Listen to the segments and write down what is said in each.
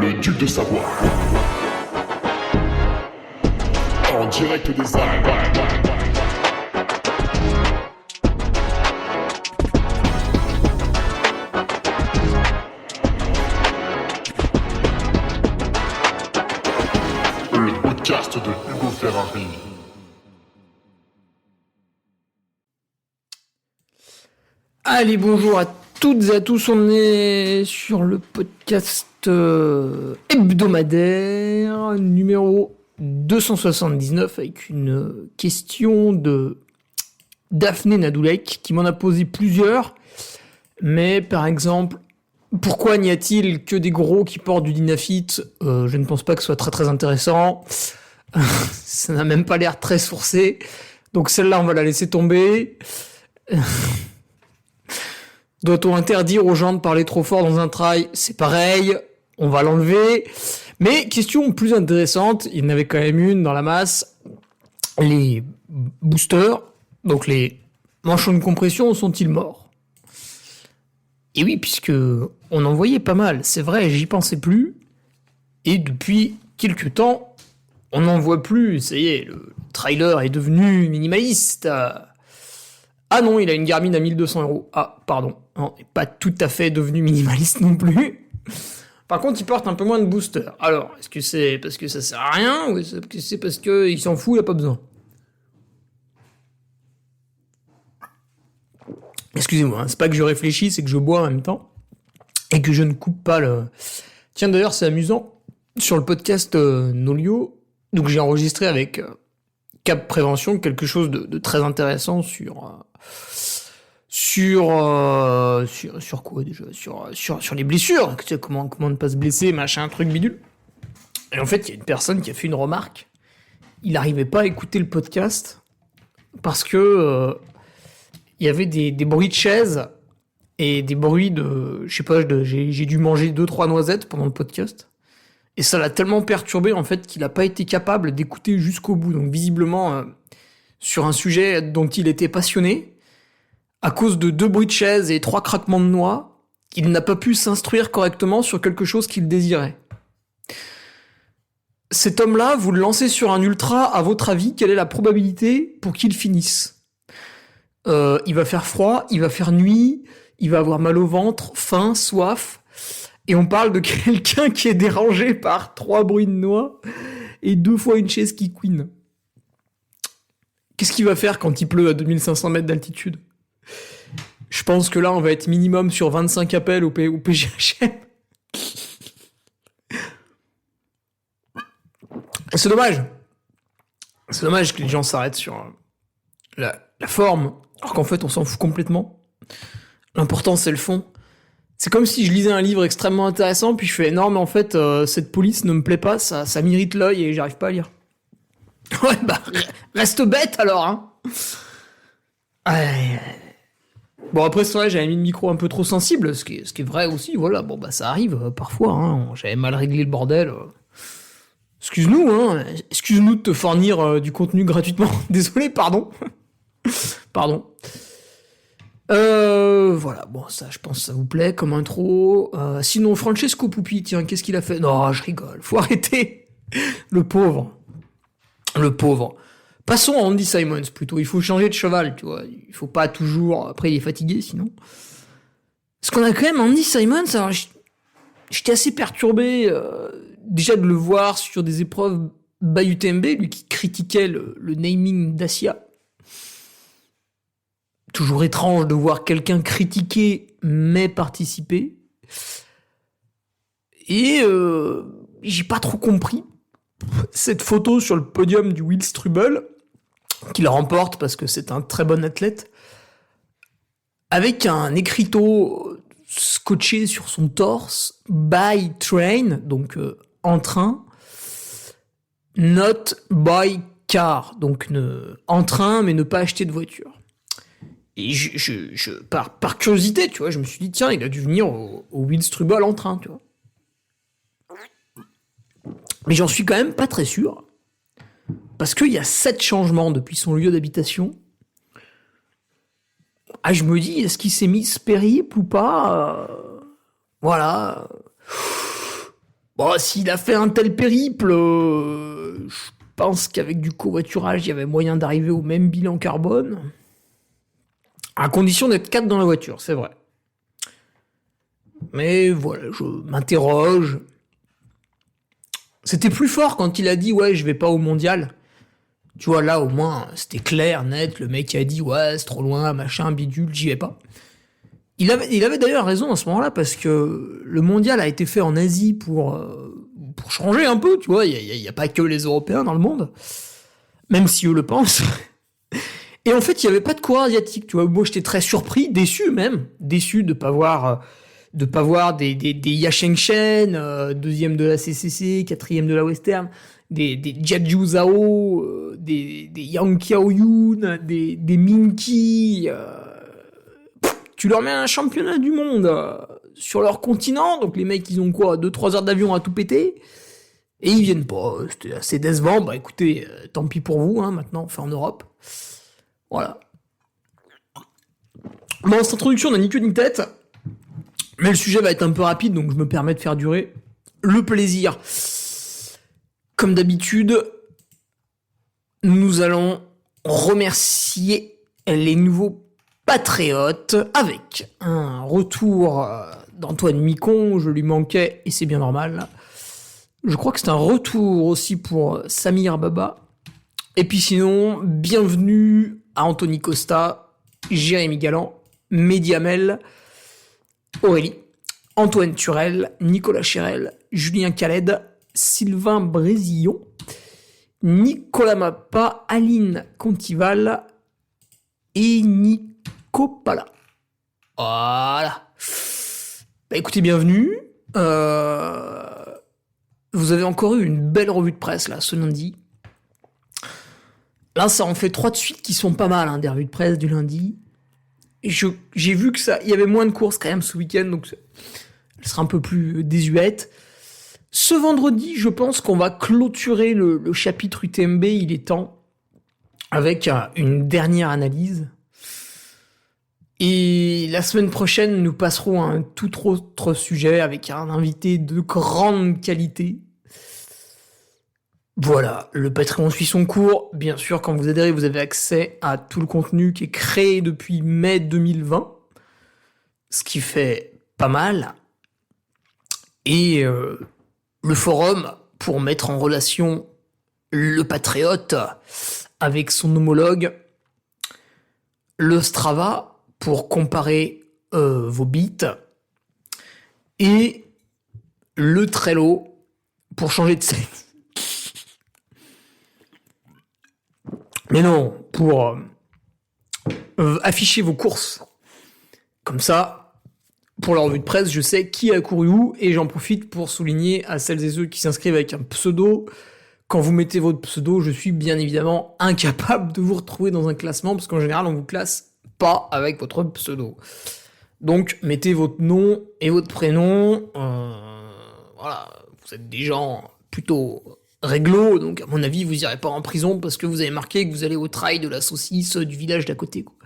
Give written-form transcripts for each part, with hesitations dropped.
le duc de Savoie. En direct des Alpes. Le podcast de Hugo Ferrari. Allez, bonjour à toutes et à tous, on est sur le podcast hebdomadaire numéro 279 avec une question de Daphné Nadoulek qui m'en a posé plusieurs, mais par exemple, pourquoi n'y a-t-il que des gros qui portent du Dynafit? Je ne pense pas que ce soit très très intéressant, ça n'a même pas l'air très sourcé, donc celle-là on va la laisser tomber. Doit-on interdire aux gens de parler trop fort dans un trail? C'est pareil, on va l'enlever. Mais question plus intéressante, il y en avait quand même une dans la masse. Les boosters, donc les manchons de compression, sont-ils morts? Et oui, puisque on en voyait pas mal, c'est vrai, j'y pensais plus. Et depuis quelques temps, on n'en voit plus. Ça y est, le trailer est devenu minimaliste. Ah non, il a une Garmin à 1200 €. Ah, pardon. Non, il n'est pas tout à fait devenu minimaliste non plus. Par contre, il porte un peu moins de booster. Alors, est-ce que c'est parce que ça sert à rien ou est-ce que c'est parce qu'il s'en fout, il n'a pas besoin? Excusez-moi, hein, c'est pas que je réfléchis, c'est que je bois en même temps et que je ne coupe pas le... Tiens, d'ailleurs, c'est amusant. Sur le podcast Nolio, donc j'ai enregistré avec Cap Prévention quelque chose de très intéressant sur quoi déjà, sur les blessures, tu sais, comment ne pas se blesser, machin, truc bidule. Et en fait, il y a une personne qui a fait une remarque. Il n'arrivait pas à écouter le podcast parce que il y avait des bruits de chaises et des bruits de, je sais pas, j'ai dû manger 2-3 noisettes pendant le podcast. Et ça l'a tellement perturbé, en fait, qu'il n'a pas été capable d'écouter jusqu'au bout. Donc, visiblement, sur un sujet dont il était passionné, à cause de 2 bruits de chaise et 3 craquements de noix, il n'a pas pu s'instruire correctement sur quelque chose qu'il désirait. Cet homme-là, vous le lancez sur un ultra, à votre avis, quelle est la probabilité pour qu'il finisse? Il va faire froid, il va faire nuit, il va avoir mal au ventre, faim, soif... Et on parle de quelqu'un qui est dérangé par 3 bruits de noix et 2 fois une chaise qui couine. Qu'est-ce qu'il va faire quand il pleut à 2500 mètres d'altitude? Je pense que là, on va être minimum sur 25 appels au PGHM. C'est dommage. C'est dommage que les gens s'arrêtent sur la forme, alors qu'en fait, on s'en fout complètement. L'important, c'est le fond. C'est comme si je lisais un livre extrêmement intéressant, puis je fais non, mais en fait, cette police ne me plaît pas, ça m'irrite l'œil et j'arrive pas à lire. Ouais, bah, reste bête alors, hein. Bon, après, c'est vrai, j'avais mis le micro un peu trop sensible, ce qui est vrai aussi, voilà. Bon, bah, ça arrive parfois, hein. J'avais mal réglé le bordel. Excuse-nous, hein. Excuse-nous de te fournir du contenu gratuitement. Désolé, pardon. Pardon. Voilà, bon, ça, je pense que ça vous plaît comme intro. Sinon, Francesco Pupi, tiens, qu'est-ce qu'il a fait? Non, je rigole, faut arrêter. Le pauvre. Passons à Andy Simons, plutôt. Il faut changer de cheval, tu vois. Il faut pas toujours... Après, il est fatigué, sinon. Parce qu'on a quand même Andy Simons, alors j'étais assez perturbé, déjà de le voir sur des épreuves by UTMB, lui qui critiquait le naming d'Asia. Toujours étrange de voir quelqu'un critiquer mais participer. Et j'ai pas trop compris cette photo sur le podium du Will Strubel, qu'il remporte parce que c'est un très bon athlète, avec un écriteau scotché sur son torse, by train, donc en train, not by car, donc en train mais ne pas acheter de voiture. Et par curiosité, tu vois, je me suis dit, tiens, il a dû venir au Will Strubel en train, tu vois. Mais j'en suis quand même pas très sûr. Parce qu'il y a 7 changements depuis son lieu d'habitation. Ah, je me dis, est-ce qu'il s'est mis ce périple ou pas? Voilà. Bon, s'il a fait un tel périple, je pense qu'avec du covoiturage, il y avait moyen d'arriver au même bilan carbone. À condition d'être 4 dans la voiture, c'est vrai. Mais voilà, je m'interroge. C'était plus fort quand il a dit ouais, je vais pas au mondial. Tu vois, là au moins, c'était clair, net. Le mec a dit ouais, c'est trop loin, machin, bidule, j'y vais pas. Il avait d'ailleurs raison à ce moment-là parce que le mondial a été fait en Asie pour changer un peu, tu vois. Il y a pas que les Européens dans le monde, même si eux le pensent. Et en fait, il y avait pas de coureur asiatique, tu vois. Moi, j'étais très surpris, déçu même, déçu de pas voir des Yasheng Shen, deuxième de la CCC, quatrième de la Western, des Jiaju Zhao, des Yang Qiaoyun, des Minky. Tu leur mets un championnat du monde sur leur continent, donc les mecs ils ont quoi, 2-3 heures d'avion à tout péter, et ils viennent pas. C'était assez décevant. Bah écoutez, tant pis pour vous, hein, maintenant on fait en Europe. Voilà. Bon, cette introduction n'a ni queue ni tête, mais le sujet va être un peu rapide, donc je me permets de faire durer le plaisir. Comme d'habitude, nous allons remercier les nouveaux patriotes avec un retour d'Antoine Micon. Je lui manquais et c'est bien normal. Je crois que c'est un retour aussi pour Samir Baba. Et puis sinon, bienvenue à Anthony Costa, Jérémy Galland, Mediamel, Aurélie, Antoine Turel, Nicolas Chérel, Julien Khaled, Sylvain Brésillon, Nicolas Mappa, Aline Contival et Nico Pala. Voilà. Bah écoutez, bienvenue. Vous avez encore eu une belle revue de presse là ce lundi. Là, ça en fait 3 de suite qui sont pas mal, hein, des revues de presse du lundi. J'ai vu que il y avait moins de courses quand même ce week-end, donc elle sera un peu plus désuète. Ce vendredi, je pense qu'on va clôturer le chapitre UTMB, il est temps, avec une dernière analyse. Et la semaine prochaine, nous passerons à un tout autre sujet avec un invité de grande qualité. Voilà, le Patreon suit son cours. Bien sûr, quand vous adhérez, vous avez accès à tout le contenu qui est créé depuis mai 2020, ce qui fait pas mal. Et le forum pour mettre en relation le patriote avec son homologue, le Strava pour comparer vos bits, et le Trello pour changer de sexe. Mais non, pour afficher vos courses. Comme ça, pour la revue de presse, je sais qui a couru où, et j'en profite pour souligner à celles et ceux qui s'inscrivent avec un pseudo. Quand vous mettez votre pseudo, je suis bien évidemment incapable de vous retrouver dans un classement, parce qu'en général, on vous classe pas avec votre pseudo. Donc, mettez votre nom et votre prénom. Voilà, vous êtes des gens plutôt réglo, donc à mon avis, vous irez pas en prison parce que vous avez marqué que vous allez au trail de la saucisse du village d'à côté, quoi.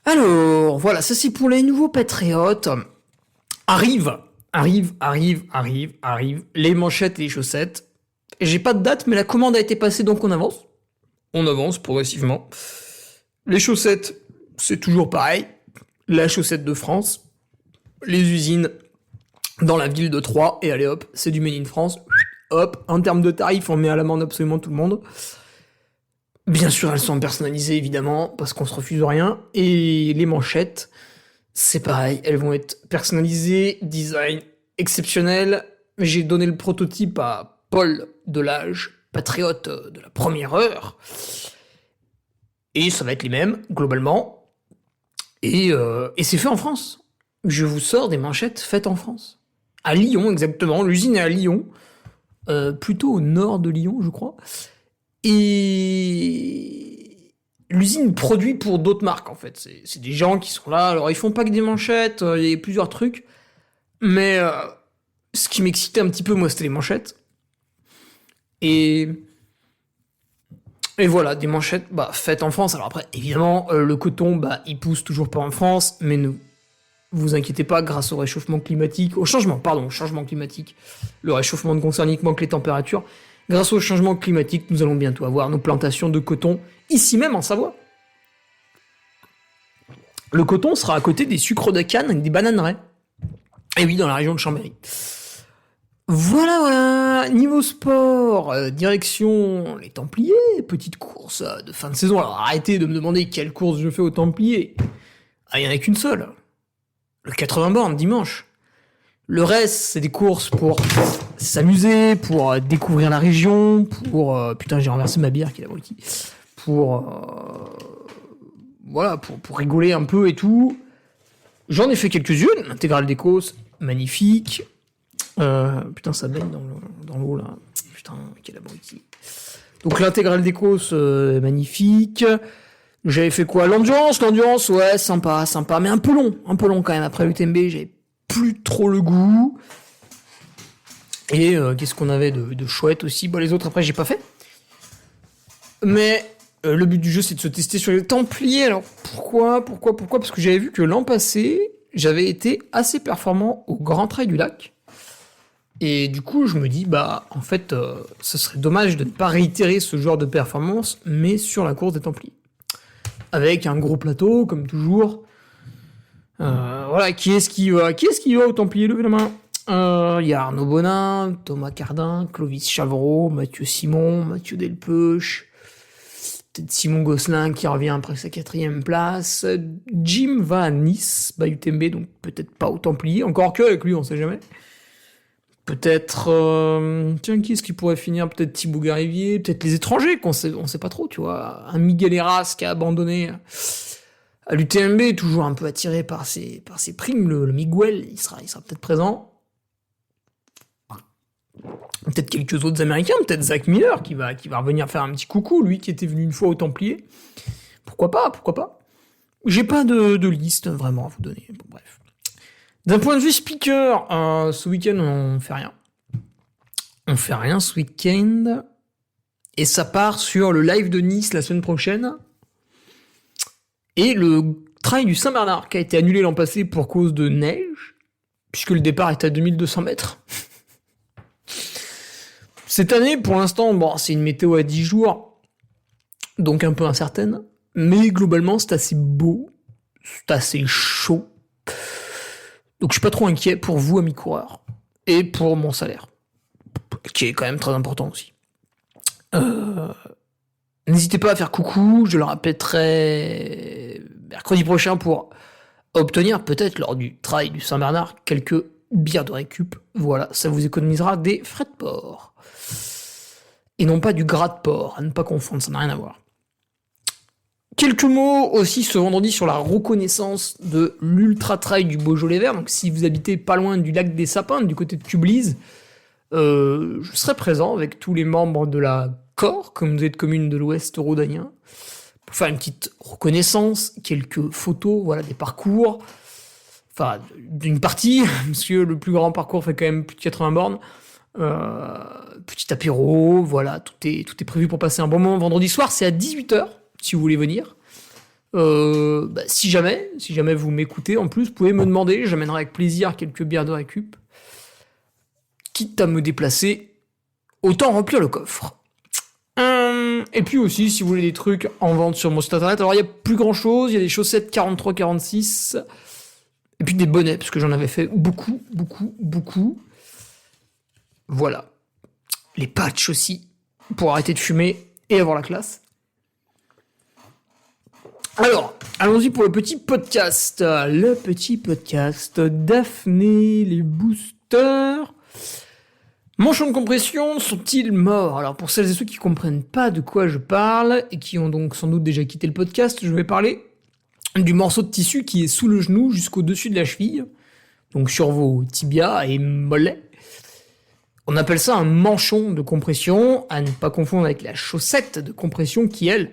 Alors, voilà, ça c'est pour les nouveaux patriotes. Arrive les manchettes et les chaussettes. Et j'ai pas de date, mais la commande a été passée, donc on avance. On avance progressivement. Les chaussettes, c'est toujours pareil. La chaussette de France. Les usines dans la ville de Troyes. Et allez hop, c'est du Made in France. Hop, en termes de tarifs, on met à l'amende absolument tout le monde. Bien sûr, elles sont personnalisées, évidemment, parce qu'on se refuse rien. Et les manchettes, c'est pareil, elles vont être personnalisées, design exceptionnel. J'ai donné le prototype à Paul Delage, patriote de la première heure. Et ça va être les mêmes, globalement. Et c'est fait en France. Je vous sors des manchettes faites en France. À Lyon, exactement. L'usine est à Lyon. Plutôt au nord de Lyon, je crois. Et l'usine produit pour d'autres marques, en fait. C'est des gens qui sont là. Alors, ils font pas que des manchettes. Il y a plusieurs trucs. Mais ce qui m'excitait un petit peu, moi, c'était les manchettes. Et voilà, des manchettes faites en France. Alors après, évidemment, le coton, il pousse toujours pas en France. Mais Vous inquiétez pas, grâce au changement climatique, le réchauffement ne concerne uniquement que les températures. Grâce au changement climatique, nous allons bientôt avoir nos plantations de coton, ici même en Savoie. Le coton sera à côté des sucres de canne avec des bananeraies. Et oui, dans la région de Chambéry. Voilà. Niveau sport, direction les Templiers, petite course de fin de saison. Alors arrêtez de me demander quelle course je fais aux Templiers. Ah, il n'y en a qu'une seule. Le 80 bornes, dimanche. Le reste, c'est des courses pour s'amuser, pour découvrir la région, pour... putain, j'ai renversé ma bière qui est abruti. Voilà, pour rigoler un peu et tout. J'en ai fait quelques-unes. L'intégrale des courses, magnifique. Putain, ça baigne dans l'eau, là. Putain, quel abruti. Donc l'intégrale des courses, magnifique. J'avais fait quoi? L'endurance, ouais, sympa, mais un peu long quand même. Après l'UTMB, j'avais plus trop le goût. Et qu'est-ce qu'on avait de chouette aussi? Les autres, après, j'ai pas fait. Mais le but du jeu, c'est de se tester sur les Templiers. Alors, pourquoi? Parce que j'avais vu que l'an passé, j'avais été assez performant au Grand Trail du Lac. Et du coup, je me dis, en fait, ce serait dommage de ne pas réitérer ce genre de performance, mais sur la course des Templiers. Avec un gros plateau, comme toujours. Voilà, qui est-ce qui va aux Templiers? Levez la main. Il y a Arnaud Bonin, Thomas Cardin, Clovis Chavreau, Mathieu Simon, Mathieu Delpeuch, peut-être Simon Gosselin qui revient après sa 4e place. Jim va à Nice, UTMB, donc peut-être pas aux Templiers. Encore que avec lui, on sait jamais. Peut-être... tiens, qui est-ce qui pourrait finir? Peut-être Thibaut Garivier, peut-être les étrangers, on sait pas trop, tu vois. Un Miguel Heras qui a abandonné à l'UTMB, toujours un peu attiré par ses primes. Le Miguel, il sera peut-être présent. Peut-être quelques autres Américains, peut-être Zach Miller qui va revenir faire un petit coucou, lui qui était venu une fois aux Templiers. Pourquoi pas? J'ai pas de liste vraiment à vous donner. Bon, bref. D'un point de vue speaker, ce week-end, on fait rien. On fait rien ce week-end. Et ça part sur le live de Nice la semaine prochaine. Et le trail du Saint-Bernard qui a été annulé l'an passé pour cause de neige, puisque le départ est à 2200 mètres. Cette année, pour l'instant, c'est une météo à 10 jours, donc un peu incertaine. Mais globalement, c'est assez beau, c'est assez chaud. Donc je suis pas trop inquiet pour vous, amis coureurs, et pour mon salaire, qui est quand même très important aussi. N'hésitez pas à faire coucou, je le répéterai mercredi prochain pour obtenir peut-être lors du trail du Saint-Bernard quelques bières de récup. Voilà, ça vous économisera des frais de port. Et non pas du gras de porc, à ne pas confondre, ça n'a rien à voir. Quelques mots aussi ce vendredi sur la reconnaissance de l'Ultra Trail du Beaujolais Vert. Donc si vous habitez pas loin du lac des Sapins, du côté de Tublise, je serai présent avec tous les membres de la COR, Communauté de communes de l'Ouest rhodanien, pour faire une petite reconnaissance, quelques photos, voilà, des parcours, enfin d'une partie, parce que le plus grand parcours fait quand même plus de 80 bornes. Petit apéro, voilà, tout est prévu pour passer un bon moment vendredi soir, c'est à 18h. Si vous voulez venir. Si jamais vous m'écoutez, en plus, vous pouvez me demander, j'amènerai avec plaisir quelques bières de récup. Quitte à me déplacer, autant remplir le coffre. Et puis aussi, si vous voulez des trucs en vente sur mon site internet, alors il y a plus grand chose, il y a des chaussettes 43-46, et puis des bonnets, parce que j'en avais fait beaucoup. Voilà. Les patchs aussi, pour arrêter de fumer et avoir la classe. Alors, allons-y pour le petit podcast. Le petit podcast Daphné, les boosters. Manchons de compression sont-ils morts? Alors, pour celles et ceux qui comprennent pas de quoi je parle, et qui ont donc sans doute déjà quitté le podcast, je vais parler du morceau de tissu qui est sous le genou jusqu'au-dessus de la cheville, donc sur vos tibias et mollets. On appelle ça un manchon de compression, à ne pas confondre avec la chaussette de compression qui, elle,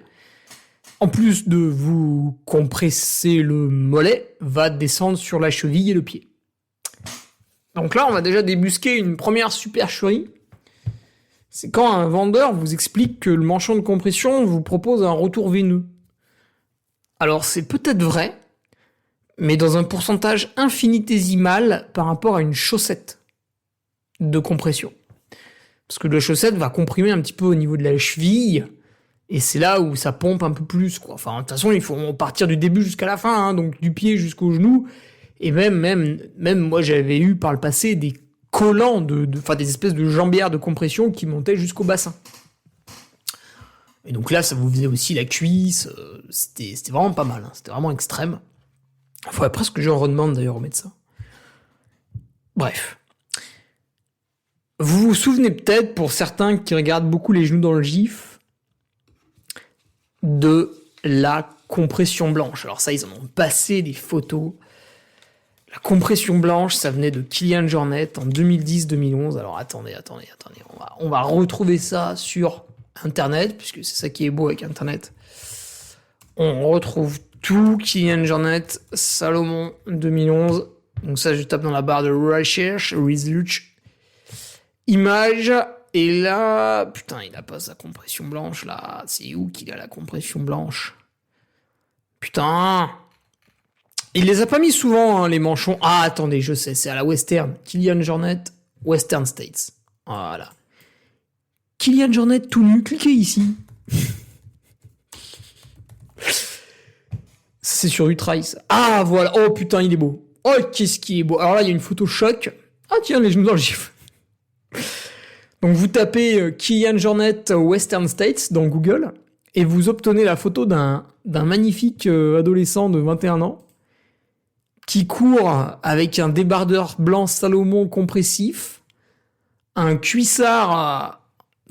en plus de vous compresser le mollet, va descendre sur la cheville et le pied. Donc là, on va déjà débusquer une première supercherie. C'est quand un vendeur vous explique que le manchon de compression vous propose un retour veineux. Alors c'est peut-être vrai, mais dans un pourcentage infinitésimal par rapport à une chaussette de compression. Parce que la chaussette va comprimer un petit peu au niveau de la cheville, et c'est là où ça pompe un peu plus, quoi. Enfin, de toute façon, il faut partir du début jusqu'à la fin, hein, donc du pied jusqu'au genou. Et même moi, j'avais eu par le passé des collants, des espèces de jambières de compression qui montaient jusqu'au bassin. Et donc là, ça vous faisait aussi la cuisse. C'était vraiment pas mal, hein, c'était vraiment extrême. Il faudrait presque que je redemande d'ailleurs au médecin. Bref. Vous vous souvenez peut-être, pour certains qui regardent beaucoup les genoux dans le gif, de la compression blanche. Alors ça, ils en ont passé des photos. La compression blanche, ça venait de Kilian Jornet en 2010-2011. Alors attendez. On va retrouver ça sur Internet, puisque c'est ça qui est beau avec Internet. On retrouve tout, Kilian Jornet, Salomon 2011. Donc ça, je tape dans la barre de recherche, image, et là, putain, il a pas sa compression blanche, là. C'est où qu'il a la compression blanche? Putain. Il les a pas mis souvent, hein, les manchons. Ah, attendez, je sais, c'est à la Western. Kilian Jornet, Western States. Voilà. Kilian Jornet tout nu, cliquez ici. C'est sur Utrice. Ah, voilà. Oh, putain, il est beau. Oh, qu'est-ce qui est beau. Alors là, il y a une photo choc. Ah, tiens, les genoux dans le gif. Donc, vous tapez Kilian Jornet Western States dans Google et vous obtenez la photo d'un magnifique adolescent de 21 ans qui court avec un débardeur blanc Salomon compressif, un cuissard...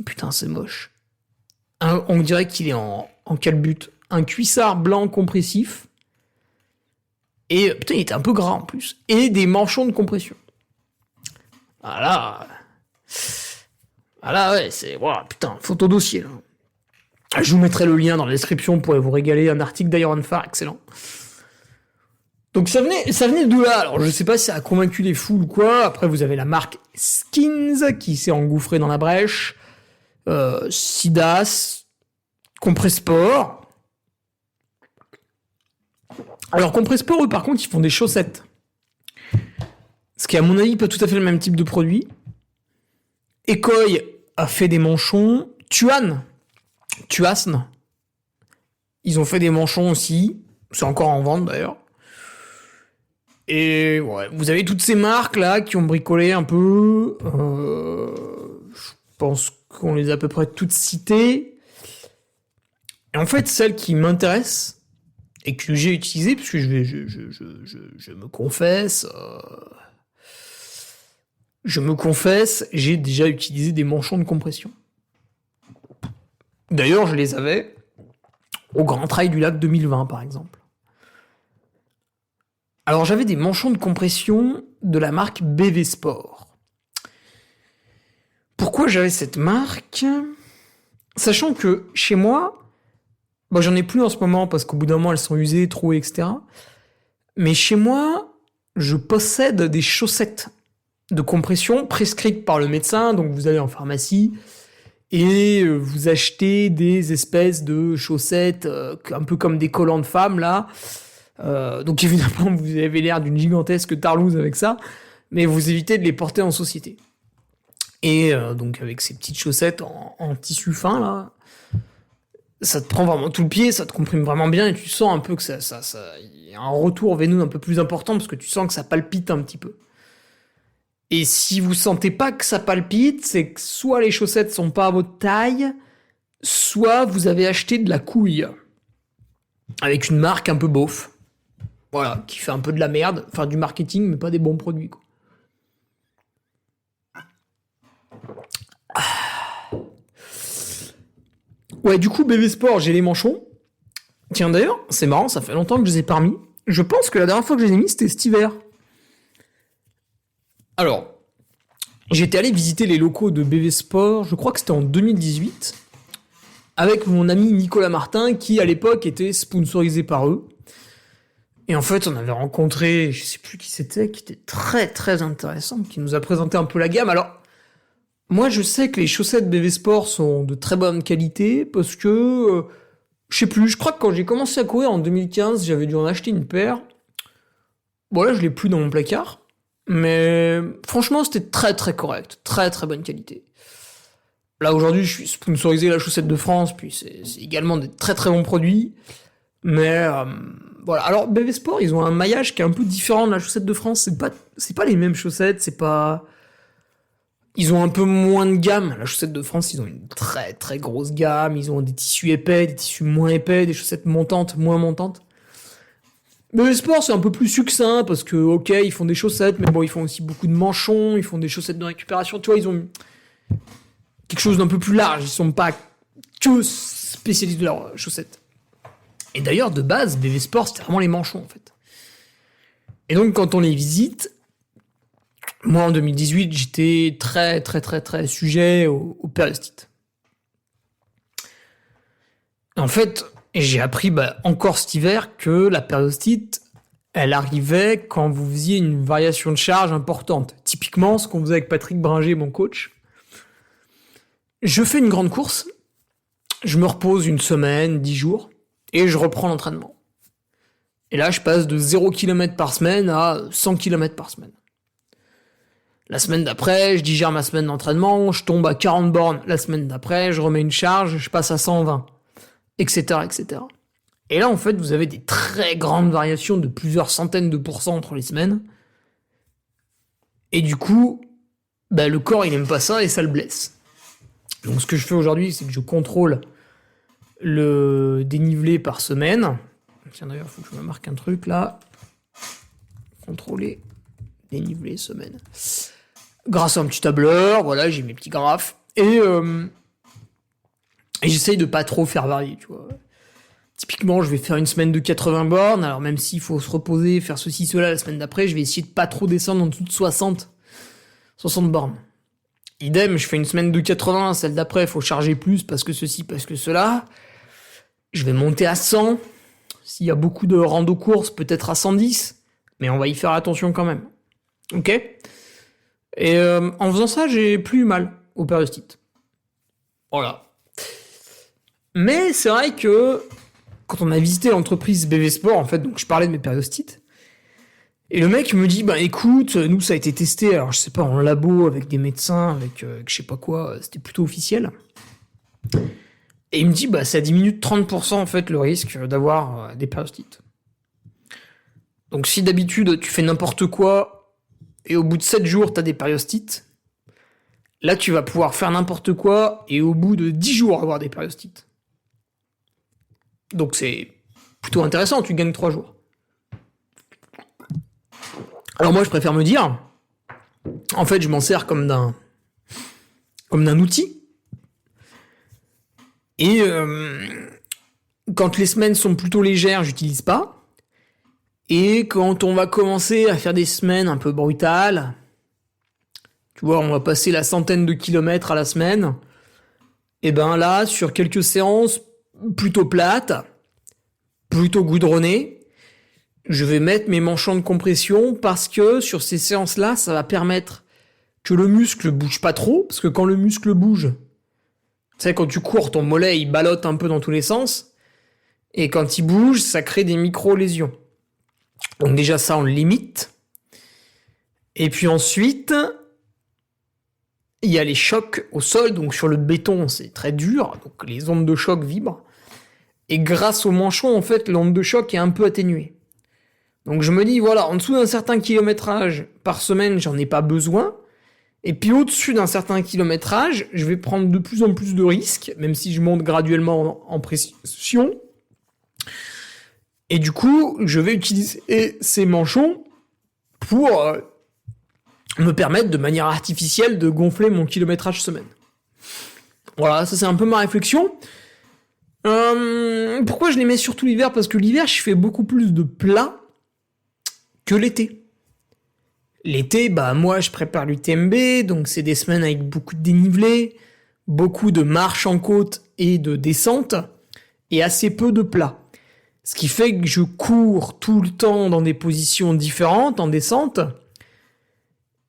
Putain, c'est moche. On dirait qu'il est en calbute. Un cuissard blanc compressif. Et putain, il était un peu gras en plus. Et des manchons de compression. Voilà. Voilà, ouais, c'est... Voilà, putain, photo dossier, là. Je vous mettrai le lien dans la description pour vous régaler. Un article d'Iron Far, excellent. Donc ça venait de là. Alors je sais pas si ça a convaincu les foules ou quoi. Après, vous avez la marque Skins qui s'est engouffrée dans la brèche. Sidas, Compressport. Alors Compressport, eux, par contre, ils font des chaussettes. Ce qui est, à mon avis, pas tout à fait le même type de produit. Ekoi a fait des manchons. Tuasn, ils ont fait des manchons aussi. C'est encore en vente, d'ailleurs. Et ouais, vous avez toutes ces marques-là qui ont bricolé un peu. Je pense qu'on les a à peu près toutes citées. Et en fait, celle qui m'intéresse et que j'ai utilisée, puisque je me confesse... j'ai déjà utilisé des manchons de compression. D'ailleurs, je les avais au Grand Trail du Lac 2020, par exemple. Alors, j'avais des manchons de compression de la marque BV Sport. Pourquoi j'avais cette marque? Sachant que chez moi, j'en ai plus en ce moment parce qu'au bout d'un moment, elles sont usées, trouées, etc. Mais chez moi, je possède des chaussettes de compression prescrites par le médecin. Donc, vous allez en pharmacie et vous achetez des espèces de chaussettes un peu comme des collants de femmes, là. Donc évidemment, vous avez l'air d'une gigantesque tarlouse avec ça, mais vous évitez de les porter en société. Et donc avec ces petites chaussettes en tissu fin, là, ça te prend vraiment tout le pied, ça te comprime vraiment bien, et tu sens un peu que ça y a un retour veineux un peu plus important, parce que tu sens que ça palpite un petit peu. Et si vous sentez pas que ça palpite, c'est que soit les chaussettes sont pas à votre taille, soit vous avez acheté de la couille, avec une marque un peu beauf. Voilà, qui fait un peu de la merde, enfin du marketing, mais pas des bons produits, quoi. Ouais, du coup, BV Sport, j'ai les manchons. Tiens, d'ailleurs, c'est marrant, ça fait longtemps que je les ai pas mis. Je pense que la dernière fois que je les ai mis, c'était cet hiver. Alors, j'étais allé visiter les locaux de BV Sport, je crois que c'était en 2018, avec mon ami Nicolas Martin, qui à l'époque était sponsorisé par eux. Et en fait, on avait rencontré, je sais plus qui c'était, qui était très très intéressant, qui nous a présenté un peu la gamme. Alors, moi je sais que les chaussettes BV Sport sont de très bonne qualité, parce que, je sais plus, je crois que quand j'ai commencé à courir en 2015, j'avais dû en acheter une paire. Bon, là, je l'ai plus dans mon placard. Mais franchement, c'était très très correct. Très très bonne qualité. Là, aujourd'hui, je suis sponsorisé la chaussette de France, puis c'est également des très très bons produits. Mais voilà. Alors, BV Sport, ils ont un maillage qui est un peu différent de la chaussette de France. C'est pas les mêmes chaussettes, c'est pas... Ils ont un peu moins de gamme. La chaussette de France, ils ont une très très grosse gamme. Ils ont des tissus épais, des tissus moins épais, des chaussettes montantes, moins montantes. Mais le sport, c'est un peu plus succinct parce que, ok, ils font des chaussettes, mais bon, ils font aussi beaucoup de manchons, ils font des chaussettes de récupération. Tu vois, ils ont quelque chose d'un peu plus large. Ils sont pas que spécialistes de leurs chaussettes. Et d'ailleurs, de base, BV Sport, c'était vraiment les manchons, en fait. Et donc, quand on les visite, moi, en 2018, j'étais très, très, très, très sujet au périostite. En fait, j'ai appris encore cet hiver que la périostite, elle arrivait quand vous faisiez une variation de charge importante. Typiquement, ce qu'on faisait avec Patrick Bringer, mon coach. Je fais une grande course, je me repose une semaine, 10 jours, et je reprends l'entraînement. Et là, je passe de 0 km par semaine à 100 km par semaine. La semaine d'après, je digère ma semaine d'entraînement, je tombe à 40 bornes. La semaine d'après, je remets une charge, je passe à 120, etc., etc. Et là, en fait, vous avez des très grandes variations de plusieurs centaines de pourcents entre les semaines. Et du coup, le corps, il aime pas ça et ça le blesse. Donc, ce que je fais aujourd'hui, c'est que je contrôle le dénivelé par semaine. Tiens, d'ailleurs, il faut que je me marque un truc là. Contrôler dénivelé semaine. Grâce à un petit tableur, voilà, j'ai mes petits graphes. Et j'essaye de pas trop faire varier, tu vois. Typiquement, je vais faire une semaine de 80 bornes. Alors, même s'il faut se reposer, faire ceci, cela la semaine d'après, je vais essayer de pas trop descendre en dessous de 60 bornes. Idem, je fais une semaine de 80, celle d'après, il faut charger plus parce que ceci, parce que cela. Je vais monter à 100. S'il y a beaucoup de rando-courses, peut-être à 110. Mais on va y faire attention quand même. Ok ? Et en faisant ça, j'ai plus eu mal au périostite. Voilà. Mais c'est vrai que quand on a visité l'entreprise BV Sport, en fait, donc je parlais de mes périostites, et le mec me dit, écoute, nous ça a été testé, alors je sais pas, en labo, avec des médecins, avec je sais pas quoi, c'était plutôt officiel. Et il me dit, ça diminue de 30% en fait le risque d'avoir des périostites. Donc si d'habitude tu fais n'importe quoi, et au bout de 7 jours t'as des périostites, là tu vas pouvoir faire n'importe quoi, et au bout de 10 jours avoir des périostites. Donc c'est plutôt intéressant, tu gagnes 3 jours. Alors moi je préfère me dire, en fait je m'en sers comme d'un outil. Et quand les semaines sont plutôt légères, j'utilise pas. Et quand on va commencer à faire des semaines un peu brutales, tu vois, on va passer la centaine de kilomètres à la semaine, et là, sur quelques séances plutôt plates, plutôt goudronnées, je vais mettre mes manchons de compression parce que sur ces séances-là, ça va permettre que le muscle bouge pas trop, parce que quand le muscle bouge, tu sais, quand tu cours, ton mollet, il ballotte un peu dans tous les sens, et quand il bouge, ça crée des micro-lésions. Donc déjà, ça, on le limite. Et puis ensuite, il y a les chocs au sol, donc sur le béton, c'est très dur, donc les ondes de choc vibrent. Et grâce au manchon, en fait, l'onde de choc est un peu atténuée. Donc je me dis, voilà, en dessous d'un certain kilométrage par semaine, j'en ai pas besoin. Et puis au-dessus d'un certain kilométrage, je vais prendre de plus en plus de risques, même si je monte graduellement en pression. Et du coup, je vais utiliser ces manchons pour me permettre de manière artificielle de gonfler mon kilométrage semaine. Voilà, ça c'est un peu ma réflexion. Pourquoi je les mets surtout l'hiver ? Parce que l'hiver, je fais beaucoup plus de plats que l'été. L'été, moi, je prépare l'UTMB, donc c'est des semaines avec beaucoup de dénivelé, beaucoup de marches en côte et de descente, et assez peu de plats. Ce qui fait que je cours tout le temps dans des positions différentes, en descente,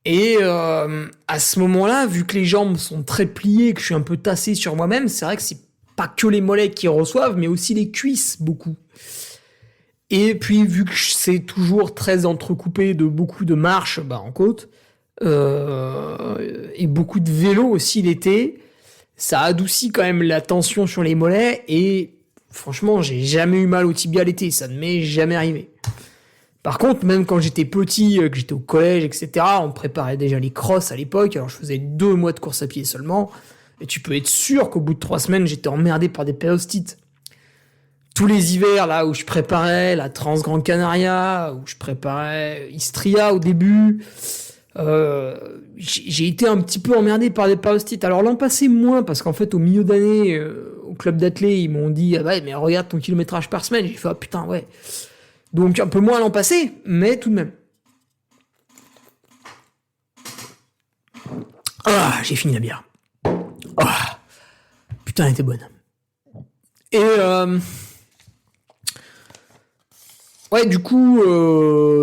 et à ce moment-là, vu que les jambes sont très pliées, que je suis un peu tassé sur moi-même, c'est vrai que c'est pas que les mollets qui reçoivent, mais aussi les cuisses, beaucoup. Et puis, vu que c'est toujours très entrecoupé de beaucoup de marches en côte, et beaucoup de vélo aussi l'été, ça adoucit quand même la tension sur les mollets. Et franchement, j'ai jamais eu mal au tibia l'été, ça ne m'est jamais arrivé. Par contre, même quand j'étais petit, que j'étais au collège, etc., on préparait déjà les crosses à l'époque. Alors, je faisais 2 mois de course à pied seulement. Et tu peux être sûr qu'au bout de 3 semaines, j'étais emmerdé par des périostites. Tous les hivers, là, où je préparais la Trans-Gran Canaria, où je préparais Istria au début, j'ai été un petit peu emmerdé par des périostites. Alors, l'an passé, moins, parce qu'en fait, au milieu d'année, au club d'athlé, ils m'ont dit, ah ouais, mais regarde ton kilométrage par semaine. J'ai fait, ah putain, ouais. Donc, un peu moins l'an passé, mais tout de même. Ah, j'ai fini la bière. Ah, putain, elle était bonne. Et, ouais, du coup,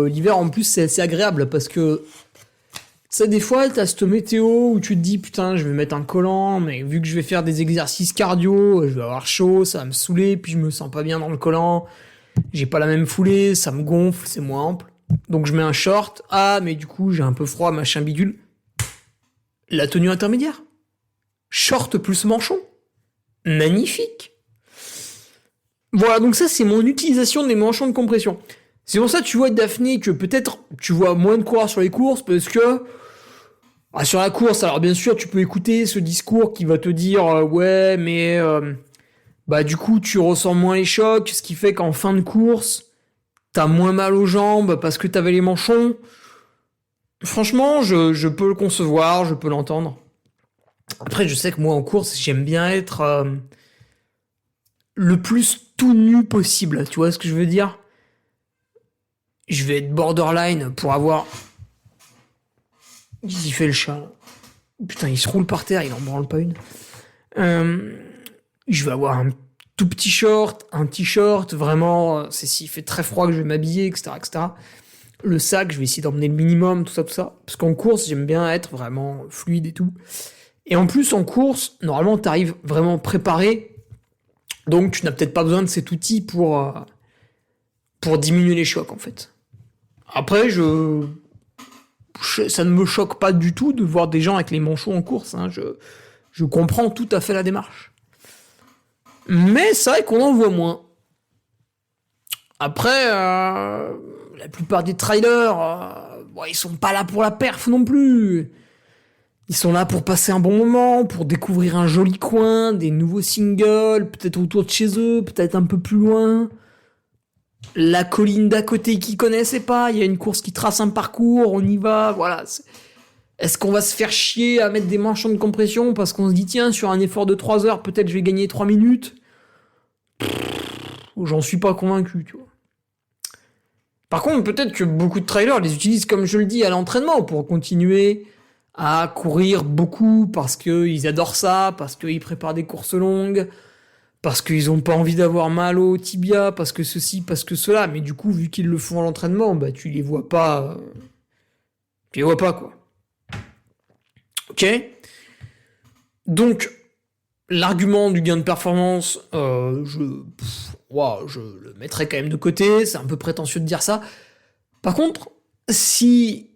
l'hiver, en plus, c'est assez agréable, parce que, tu sais, des fois, t'as cette météo où tu te dis, putain, je vais mettre un collant, mais vu que je vais faire des exercices cardio, je vais avoir chaud, ça va me saouler, puis je me sens pas bien dans le collant, j'ai pas la même foulée, ça me gonfle, c'est moins ample. Donc je mets un short, mais du coup, j'ai un peu froid, machin bidule. La tenue intermédiaire. Short plus manchon. Magnifique. Voilà, donc ça, c'est mon utilisation des manchons de compression. C'est pour ça, tu vois, Daphné, que peut-être tu vois moins de coureurs sur les courses, parce que sur la course, alors bien sûr, tu peux écouter ce discours qui va te dire ouais, mais du coup, tu ressens moins les chocs, ce qui fait qu'en fin de course, t'as moins mal aux jambes parce que t'avais les manchons. Franchement, je peux le concevoir, je peux l'entendre. Après, je sais que moi, en course, j'aime bien être le plus tout nu possible. Tu vois ce que je veux dire ? Je vais être borderline pour avoir... Qu'est-ce qu'il fait le chat là ? Putain, il se roule par terre, il en branle pas une. Je vais avoir un tout petit short, un t-shirt, vraiment, c'est s'il fait très froid que je vais m'habiller, etc., etc. Le sac, je vais essayer d'emmener le minimum, tout ça, tout ça. Parce qu'en course, j'aime bien être vraiment fluide et tout. Et en plus, en course, normalement, t'arrives vraiment préparé. Donc, tu n'as peut-être pas besoin de cet outil pour diminuer les chocs, en fait. Après, ça ne me choque pas du tout de voir des gens avec les manchots en course. Hein. Je comprends tout à fait la démarche. Mais c'est vrai qu'on en voit moins. Après, la plupart des trailers, ils sont pas là pour la perf non plus. Ils sont là pour passer un bon moment, pour découvrir un joli coin, des nouveaux singles, peut-être autour de chez eux, peut-être un peu plus loin. La colline d'à côté qu'ils connaissaient pas, il y a une course qui trace un parcours, on y va, voilà. Est-ce qu'on va se faire chier à mettre des manchons de compression parce qu'on se dit tiens, sur un effort de 3 heures, peut-être je vais gagner 3 minutes ? J'en suis pas convaincu, tu vois. Par contre, peut-être que beaucoup de trailers les utilisent, comme je le dis, à l'entraînement pour continuer à courir beaucoup parce qu'ils adorent ça, parce qu'ils préparent des courses longues, parce qu'ils ont pas envie d'avoir mal au tibia, parce que ceci, parce que cela. Mais du coup, vu qu'ils le font à l'entraînement, tu les vois pas. Tu les vois pas, quoi. Ok ? Donc, l'argument du gain de performance, je le mettrais quand même de côté. C'est un peu prétentieux de dire ça. Par contre, si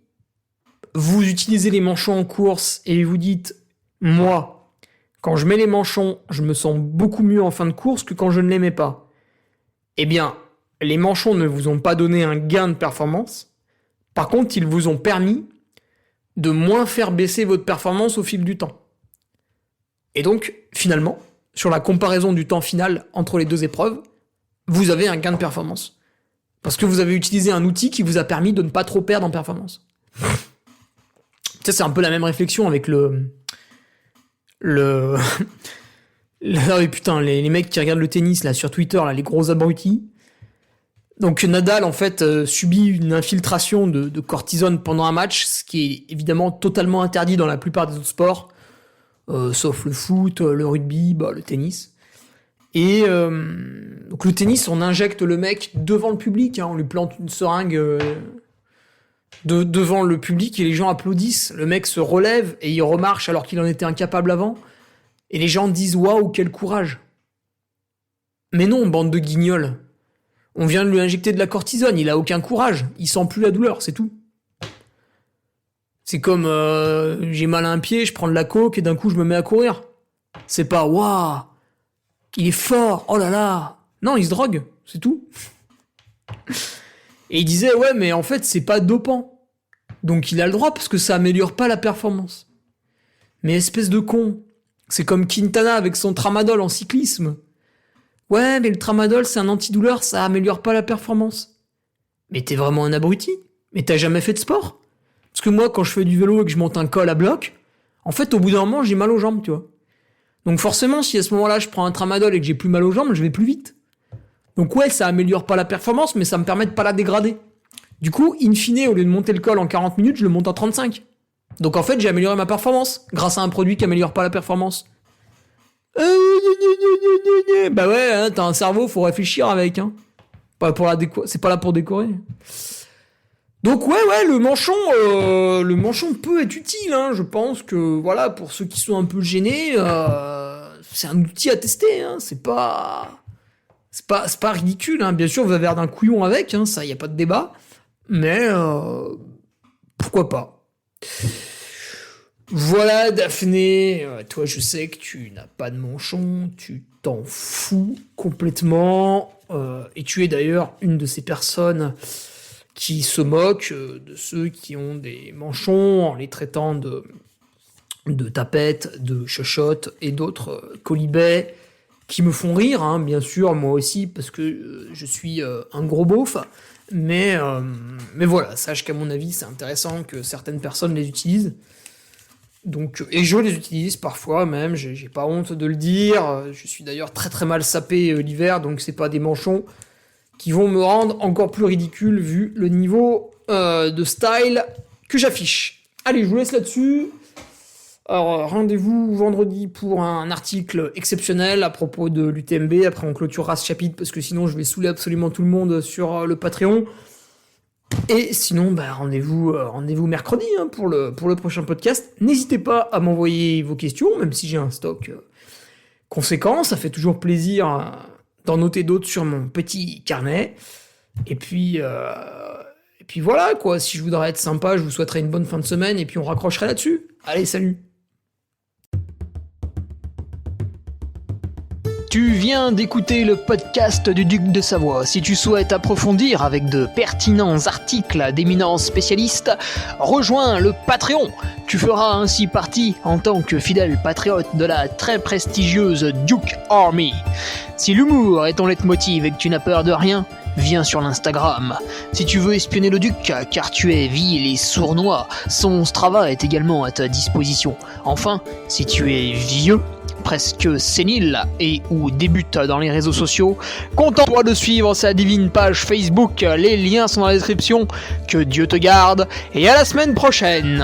vous utilisez les manchons en course et vous dites, moi, quand je mets les manchons, je me sens beaucoup mieux en fin de course que quand je ne les mets pas. Eh bien, les manchons ne vous ont pas donné un gain de performance. Par contre, ils vous ont permis de moins faire baisser votre performance au fil du temps. Et donc, finalement, sur la comparaison du temps final entre les deux épreuves, vous avez un gain de performance. Parce que vous avez utilisé un outil qui vous a permis de ne pas trop perdre en performance. Ça, c'est un peu la même réflexion avec putain, les mecs qui regardent le tennis là sur Twitter, là, les gros abrutis. Donc Nadal, en fait, subit une infiltration de cortisone pendant un match, ce qui est évidemment totalement interdit dans la plupart des autres sports, sauf le foot, le rugby, le tennis. Et donc le tennis, on injecte le mec devant le public, on lui plante une seringue devant le public et les gens applaudissent. Le mec se relève et il remarche alors qu'il en était incapable avant. Et les gens disent « Waouh, quel courage !» Mais non, bande de guignols. On vient de lui injecter de la cortisone, il a aucun courage, il sent plus la douleur, c'est tout. C'est comme j'ai mal à un pied, je prends de la coke et d'un coup je me mets à courir. C'est pas waouh, il est fort, oh là là. Non, il se drogue, c'est tout. Et il disait ouais, mais en fait c'est pas dopant. Donc il a le droit parce que ça améliore pas la performance. Mais espèce de con, c'est comme Quintana avec son tramadol en cyclisme. Ouais, mais le tramadol, c'est un antidouleur, ça améliore pas la performance. Mais t'es vraiment un abruti? Mais t'as jamais fait de sport? Parce que moi, quand je fais du vélo et que je monte un col à bloc, en fait, au bout d'un moment, j'ai mal aux jambes, tu vois. Donc forcément, si à ce moment-là, je prends un tramadol et que j'ai plus mal aux jambes, je vais plus vite. Donc ouais, ça améliore pas la performance, mais ça me permet de pas la dégrader. Du coup, in fine, au lieu de monter le col en 40 minutes, je le monte en 35. Donc en fait, j'ai amélioré ma performance, grâce à un produit qui améliore pas la performance. Bah ouais, hein, t'as un cerveau, faut réfléchir avec, hein. Pas pour c'est pas là pour décorer. Donc ouais, le manchon peut être utile, hein. Je pense que voilà, pour ceux qui sont un peu gênés, c'est un outil à tester, hein. C'est pas ridicule, hein. Bien sûr, vous avez l'air d'un couillon avec, hein. Ça, y a pas de débat. Mais pourquoi pas. Voilà Daphné, toi je sais que tu n'as pas de manchon, tu t'en fous complètement, et tu es d'ailleurs une de ces personnes qui se moquent de ceux qui ont des manchons en les traitant de tapettes, de chochottes et d'autres colibets qui me font rire, hein, bien sûr, moi aussi, parce que je suis un gros beauf, mais voilà, sache qu'à mon avis c'est intéressant que certaines personnes les utilisent. Donc, et je les utilise parfois même, j'ai pas honte de le dire. Je suis d'ailleurs très très mal sapé l'hiver, donc c'est pas des manchons qui vont me rendre encore plus ridicule vu le niveau de style que j'affiche. Allez, je vous laisse là-dessus. Alors, rendez-vous vendredi pour un article exceptionnel à propos de l'UTMB. Après, on clôturera ce chapitre parce que sinon, je vais saouler absolument tout le monde sur le Patreon. Et sinon, bah, rendez-vous mercredi, hein, pour le prochain podcast. N'hésitez pas à m'envoyer vos questions, même si j'ai un stock conséquent. Ça fait toujours plaisir d'en noter d'autres sur mon petit carnet. Et puis voilà, quoi. Si je voudrais être sympa, je vous souhaiterais une bonne fin de semaine et puis on raccrocherait là-dessus. Allez, salut! Tu viens d'écouter le podcast du Duc de Savoie. Si tu souhaites approfondir avec de pertinents articles d'éminents spécialistes, rejoins le Patreon. Tu feras ainsi partie en tant que fidèle patriote de la très prestigieuse Duke Army. Si l'humour est ton leitmotiv et que tu n'as peur de rien, viens sur l'Instagram. Si tu veux espionner le Duc, car tu es vil et sournois, son Strava est également à ta disposition. Enfin, si tu es vieux, presque sénile et ou débute dans les réseaux sociaux, contente-toi de suivre sa divine page Facebook, les liens sont dans la description. Que Dieu te garde et à la semaine prochaine.